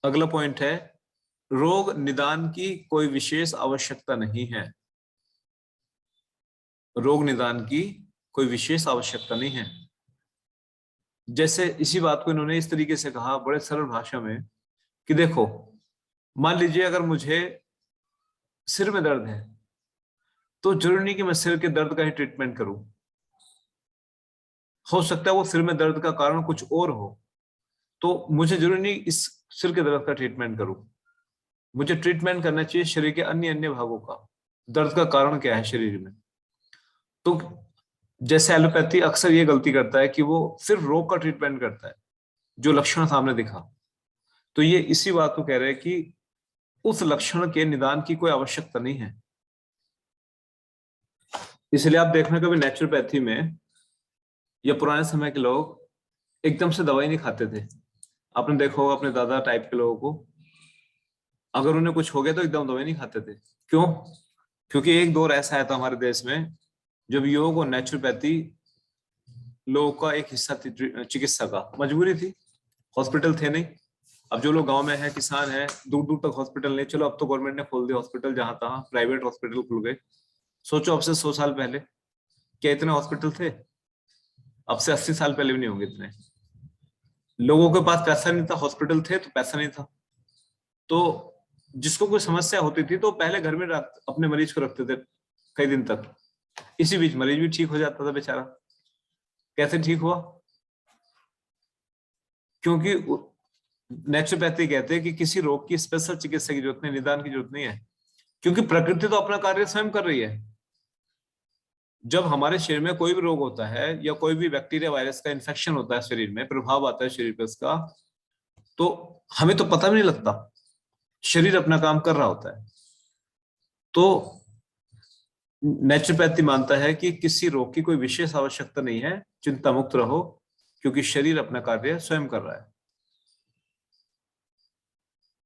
अगला पॉइंट है, रोग निदान की कोई विशेष आवश्यकता नहीं है। रोग निदान की कोई विशेष आवश्यकता नहीं है। जैसे इसी बात को इन्होंने इस तरीके से कहा बड़े सरल भाषा में कि देखो, मान लीजिए अगर मुझे सिर में दर्द है तो जरूरी नहीं कि मैं सिर के दर्द का ही ट्रीटमेंट करूं। हो सकता है वो सिर में दर्द का कारण कुछ और हो, तो मुझे जरूरी नहीं इस सिर के दर्द का ट्रीटमेंट करूं। मुझे ट्रीटमेंट करना चाहिए शरीर के अन्य अन्य भागों का, दर्द का कारण क्या है शरीर में। तो जैसे एलोपैथी अक्सर ये गलती करता है कि वो सिर्फ रोग का ट्रीटमेंट करता है, जो लक्षण सामने दिखा। तो ये इसी बात को कह रहे हैं कि उस लक्षण के निदान की कोई आवश्यकता नहीं है। इसलिए आप देखना कभी नेचुरोपैथी में या पुराने समय के लोग एकदम से दवाई नहीं खाते थे। आपने देखा होगा अपने दादा टाइप के लोगों को, अगर उन्हें कुछ हो गया तो एकदम दवाई नहीं खाते थे। क्यों? क्योंकि एक दौर ऐसा आया था हमारे देश में जब योग और नेचुरोपैथी लोगों का एक हिस्सा थी, चिकित्सा का मजबूरी थी, हॉस्पिटल थे नहीं। अब जो लोग गांव में है, किसान है, दूर दूर तक हॉस्पिटल नहीं। चलो अब तो गवर्नमेंट ने खोल दिया हॉस्पिटल, जहां तहां प्राइवेट हॉस्पिटल खुल गए। सोचो अब से 100 साल पहले क्या इतने हॉस्पिटल थे? अब से 80 साल पहले भी नहीं होंगे इतने। लोगों के पास पैसा नहीं था, हॉस्पिटल थे तो पैसा नहीं था। तो जिसको कोई समस्या होती थी तो पहले घर में अपने मरीज को रखते थे कई दिन तक। इसी बीच मरीज भी ठीक हो जाता था बेचारा। कैसे ठीक हुआ? क्योंकि नेचुरोपैथी कहते हैं कि किसी रोग की स्पेशल चिकित्सा की जरूरत नहीं, निदान की जरूरत नहीं है, क्योंकि प्रकृति तो अपना कार्य स्वयं कर रही है। जब हमारे शरीर में कोई भी रोग होता है या कोई भी बैक्टीरिया वायरस का इन्फेक्शन होता है, शरीर में प्रभाव आता है शरीर पे उसका, तो हमें तो पता भी नहीं लगता, शरीर अपना काम कर रहा होता है। तो नेचुरोपैथी मानता है कि किसी रोग की कोई विशेष आवश्यकता नहीं है, चिंता मुक्त रहो, क्योंकि शरीर अपना कार्य स्वयं कर रहा है।